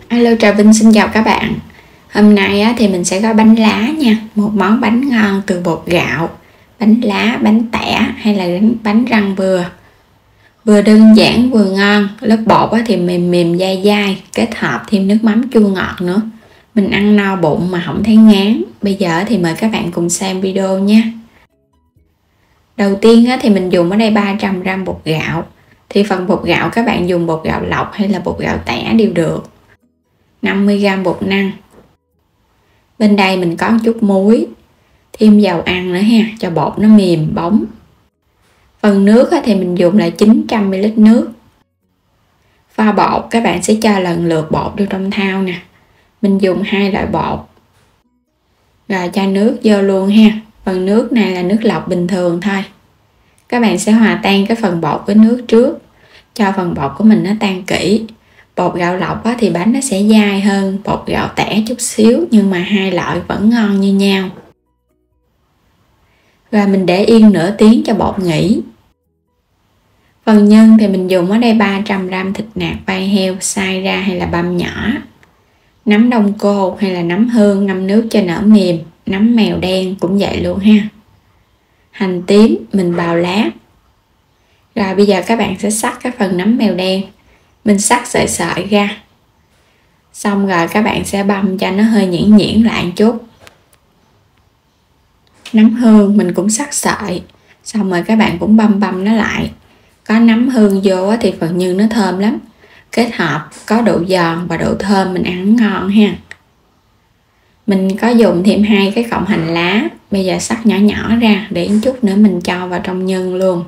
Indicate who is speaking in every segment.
Speaker 1: Hello, Trà Vinh xin chào các bạn. Hôm nay thì mình sẽ gói bánh lá nha. Một món bánh ngon từ bột gạo. Bánh lá, bánh tẻ hay là bánh răng vừa đơn giản vừa ngon. Lớp bột thì mềm mềm dai dai, kết hợp thêm nước mắm chua ngọt nữa. Mình ăn no bụng mà không thấy ngán. Bây giờ thì mời các bạn cùng xem video nha. Đầu tiên thì mình dùng ở đây 300g bột gạo. Thì phần bột gạo các bạn dùng bột gạo lọc hay là bột gạo tẻ đều được. 50g bột năng. Bên đây mình có một chút muối, thêm dầu ăn nữa ha, cho bột nó mềm bóng. Phần nước thì mình dùng là 900ml nước. Pha bột các bạn sẽ cho lần lượt bột vô trong thau nè. Mình dùng 2 loại bột. Rồi cho nước vô luôn ha. Phần nước này là nước lọc bình thường thôi. Các bạn sẽ hòa tan cái phần bột với nước trước, cho phần bột của mình nó tan kỹ. Bột gạo lọc thì bánh nó sẽ dai hơn bột gạo tẻ chút xíu, nhưng mà hai loại vẫn ngon như nhau. Và mình để yên nửa tiếng cho bột nghỉ. Phần nhân thì mình dùng ở đây 300g thịt nạc vai heo xay ra hay là băm nhỏ. Nấm đông cô hay là nấm hương ngâm nước cho nở mềm. Nấm mèo đen cũng vậy luôn ha. Hành tím mình bào lát. Rồi bây giờ các bạn sẽ xắt cái phần nấm mèo đen. Mình xắt sợi sợi ra. Xong rồi các bạn sẽ băm cho nó hơi nhuyễn nhuyễn lại một chút. Nấm hương mình cũng xắt sợi. Xong rồi các bạn cũng băm nó lại. Có nấm hương vô thì phần nhân nó thơm lắm. Kết hợp có độ giòn và độ thơm mình ăn ngon ha. Mình có dùng thêm 2 cái cọng hành lá. Bây giờ xắt nhỏ nhỏ ra để một chút nữa mình cho vào trong nhân luôn.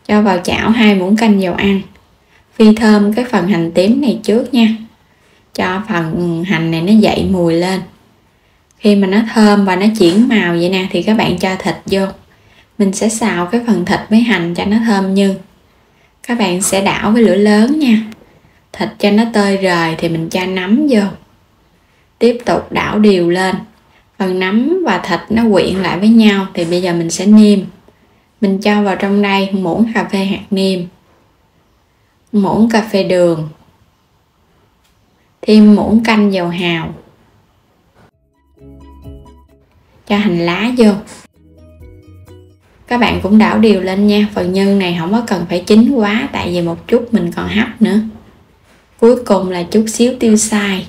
Speaker 1: Cho vào chảo 2 muỗng canh dầu ăn. Phi thơm cái phần hành tím này trước nha. Cho phần hành này nó dậy mùi lên. Khi mà nó thơm và nó chuyển màu vậy nè thì các bạn cho thịt vô. Mình sẽ xào cái phần thịt với hành cho nó thơm nhân. Các bạn sẽ đảo với lửa lớn nha. Thịt cho nó tơi rời thì mình cho nấm vô. Tiếp tục đảo đều lên. Phần nấm và thịt nó quyện lại với nhau thì bây giờ mình sẽ nêm. Mình cho vào trong đây muỗng cà phê hạt nêm, muỗng cà phê đường, thêm muỗng canh dầu hào, cho hành lá vô. Các bạn cũng đảo đều lên nha. Phần nhân này không có cần phải chín quá, tại vì một chút mình còn hấp nữa. Cuối cùng là chút xíu tiêu xay.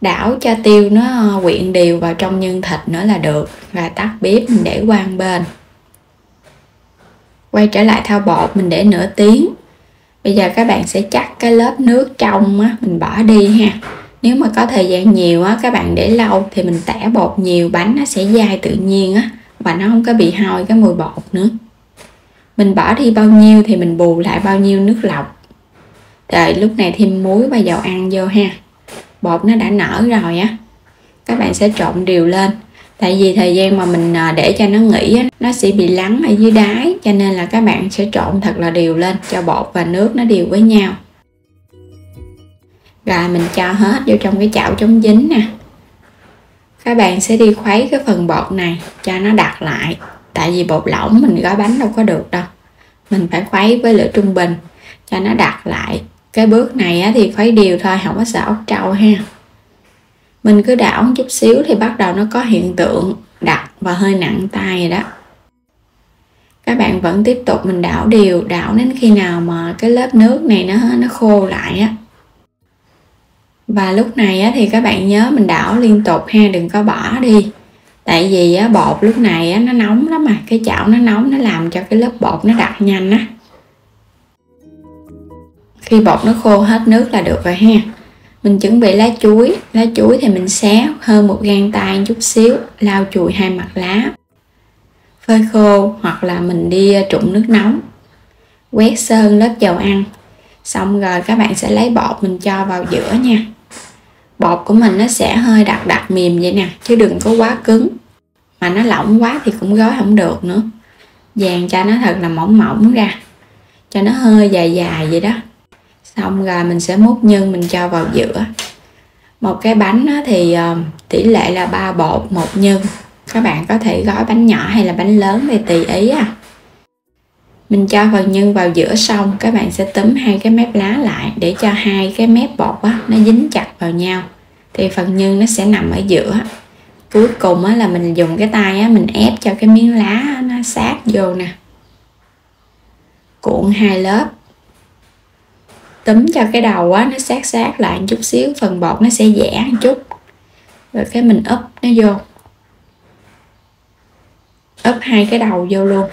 Speaker 1: Đảo cho tiêu nó quyện đều vào trong nhân thịt nữa là được. Và tắt bếp mình để qua một bên. Quay trở lại thau bột mình để nửa tiếng. Bây giờ các bạn sẽ chắc cái lớp nước trong mình bỏ đi ha. Nếu mà có thời gian nhiều các bạn để lâu thì mình tẻ bột nhiều, bánh nó sẽ dai tự nhiên và nó không có bị hôi cái mùi bột nữa. Mình bỏ đi bao nhiêu thì mình bù lại bao nhiêu nước lọc. Rồi lúc này thêm muối và dầu ăn vô ha. Bột nó đã nở rồi các bạn sẽ trộn đều lên. Tại vì thời gian mà mình để cho nó nghỉ nó sẽ bị lắng ở dưới đáy, cho nên là các bạn sẽ trộn thật là đều lên cho bột và nước nó đều với nhau. Rồi mình cho hết vô trong cái chảo chống dính nè. Các bạn sẽ đi khuấy cái phần bột này cho nó đặc lại. Tại vì bột lỏng mình gói bánh đâu có được đâu. Mình phải khuấy với lửa trung bình cho nó đặc lại. Cái bước này thì khuấy đều thôi, không có sợ ốc trâu ha. Mình cứ đảo một chút xíu thì bắt đầu nó có hiện tượng đặc và hơi nặng tay rồi đó. Các bạn vẫn tiếp tục mình đảo đều, đảo đến khi nào mà cái lớp nước này nó khô lại Và lúc này thì các bạn nhớ mình đảo liên tục ha, đừng có bỏ đi. Tại vì bột lúc này nó nóng lắm mà, cái chảo nó nóng nó làm cho cái lớp bột nó đặc nhanh Khi bột nó khô hết nước là được rồi ha. Mình chuẩn bị lá chuối thì mình xé hơn một gang tay chút xíu, lau chùi 2 mặt lá. Phơi khô hoặc là mình đi trụng nước nóng. Quét sơn lớp dầu ăn. Xong rồi các bạn sẽ lấy bột mình cho vào giữa nha. Bột của mình nó sẽ hơi đặc mềm vậy nè, chứ đừng có quá cứng. Mà nó lỏng quá thì cũng gói không được nữa. Dàn cho nó thật là mỏng mỏng ra, cho nó hơi dài vậy đó. Xong rồi mình sẽ múc nhân mình cho vào giữa. Một cái bánh thì tỷ lệ là 3 bột 1 nhân. Các bạn có thể gói bánh nhỏ hay là bánh lớn thì tùy ý Mình cho phần nhân vào giữa xong, các bạn sẽ túm hai cái mép lá lại để cho hai cái mép bột á, nó dính chặt vào nhau. Thì phần nhân nó sẽ nằm ở giữa. Cuối cùng á, là mình dùng cái tay á, mình ép cho cái miếng lá á, nó sát vô nè. Cuộn hai lớp. Túm cho cái đầu á, nó sát lại một chút xíu, phần bột nó sẽ giãn một chút. Rồi cái mình úp nó vô. Úp hai cái đầu vô luôn.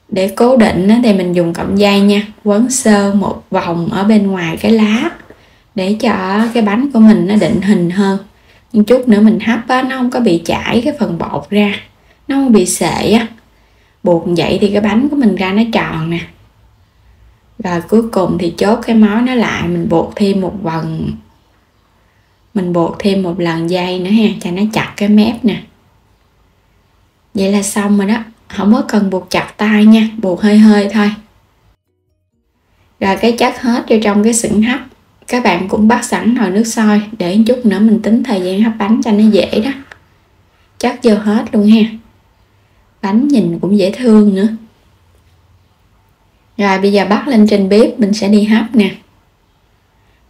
Speaker 1: Để cố định á, thì mình dùng cọng dây nha, quấn sơ một vòng ở bên ngoài cái lá để cho cái bánh của mình nó định hình hơn. Nhưng chút nữa mình hấp á, nó không có bị chảy cái phần bột ra, nó không bị sệ á. Buộc vậy thì cái bánh của mình ra nó tròn nè. Rồi cuối cùng thì chốt cái mối nó lại, mình buộc thêm một vòng, mình buộc thêm một lần dây nữa ha, cho nó chặt cái mép nè. Vậy là xong rồi đó, không có cần buộc chặt tay nha, buộc hơi hơi thôi. Rồi cái chất hết vô trong cái xửng hấp. Các bạn cũng bắt sẵn nồi nước sôi để một chút nữa mình tính thời gian hấp bánh cho nó dễ đó. Chất vô hết luôn ha. Bánh nhìn cũng dễ thương nữa. Rồi bây giờ bắt lên trên bếp, mình sẽ đi hấp nè.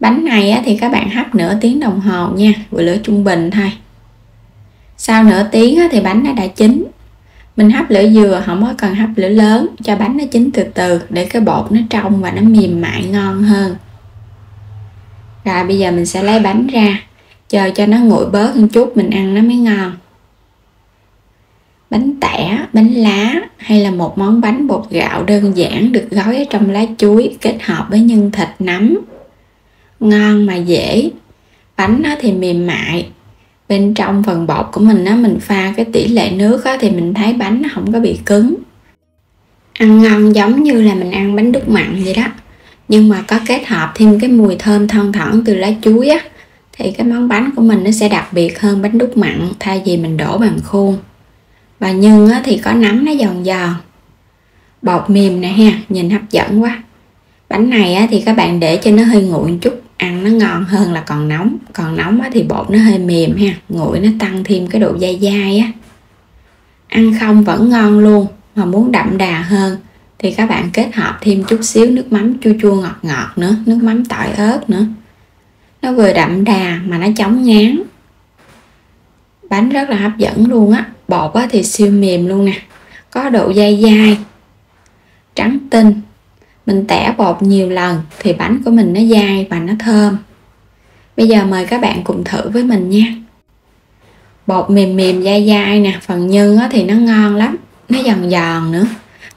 Speaker 1: Bánh này á, thì các bạn hấp nửa tiếng đồng hồ nha, với lửa trung bình thôi. Sau nửa tiếng á, thì bánh nó đã chín. Mình hấp lửa vừa, không có cần hấp lửa lớn, cho bánh nó chín từ từ để cái bột nó trong và nó mềm mại ngon hơn. Rồi bây giờ mình sẽ lấy bánh ra, chờ cho nó nguội bớt một chút mình ăn nó mới ngon. Bánh tẻ, bánh lá hay là một món bánh bột gạo đơn giản được gói ở trong lá chuối kết hợp với nhân thịt nấm. Ngon mà dễ. Bánh nó thì mềm mại. Bên trong phần bột của mình á, mình pha cái tỷ lệ nước á, thì mình thấy bánh nó không có bị cứng. Ăn ngon giống như là mình ăn bánh đúc mặn vậy đó. Nhưng mà có kết hợp thêm cái mùi thơm thoang thoảng từ lá chuối á, thì cái món bánh của mình nó sẽ đặc biệt hơn bánh đúc mặn thay vì mình đổ bằng khuôn. Và nhân á, thì có nấm nó giòn giòn. Bột mềm nè ha, nhìn hấp dẫn quá. Bánh này á, thì các bạn để cho nó hơi nguội một chút, ăn nó ngon hơn là còn nóng. Còn nóng á, thì bột nó hơi mềm ha, nguội nó tăng thêm cái độ dai dai á. Ăn không vẫn ngon luôn, mà muốn đậm đà hơn thì các bạn kết hợp thêm chút xíu nước mắm chua chua ngọt ngọt nữa, nước mắm tỏi ớt nữa. Nó vừa đậm đà mà nó chống ngán. Bánh rất là hấp dẫn luôn á. Bột á thì siêu mềm luôn nè, có độ dai dai, trắng tinh. Mình tẻ bột nhiều lần thì bánh của mình nó dai và nó thơm. Bây giờ mời các bạn cùng thử với mình nha. Bột mềm mềm dai dai nè, phần nhân á thì nó ngon lắm, nó giòn giòn nữa.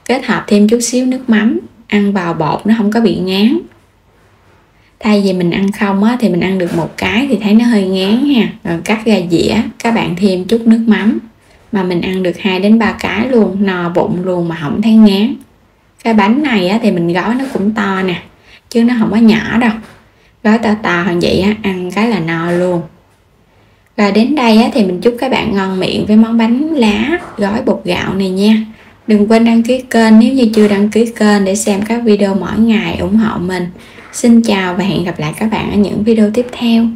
Speaker 1: Kết hợp thêm chút xíu nước mắm, ăn vào bột nó không có bị ngán. Thay vì mình ăn không á, thì mình ăn được một cái thì thấy nó hơi ngán ha. Rồi cắt ra dĩa, các bạn thêm chút nước mắm mà mình ăn được 2 đến 3 cái luôn, no bụng luôn mà không thấy ngán. Cái bánh này á, thì mình gói nó cũng to nè, chứ nó không có nhỏ đâu. Gói to to hơn vậy á, ăn cái là no luôn. Rồi đến đây á, thì mình chúc các bạn ngon miệng với món bánh lá gói bột gạo này nha. Đừng quên đăng ký kênh nếu như chưa đăng ký kênh để xem các video mỗi ngày ủng hộ mình. Xin chào và hẹn gặp lại các bạn ở những video tiếp theo.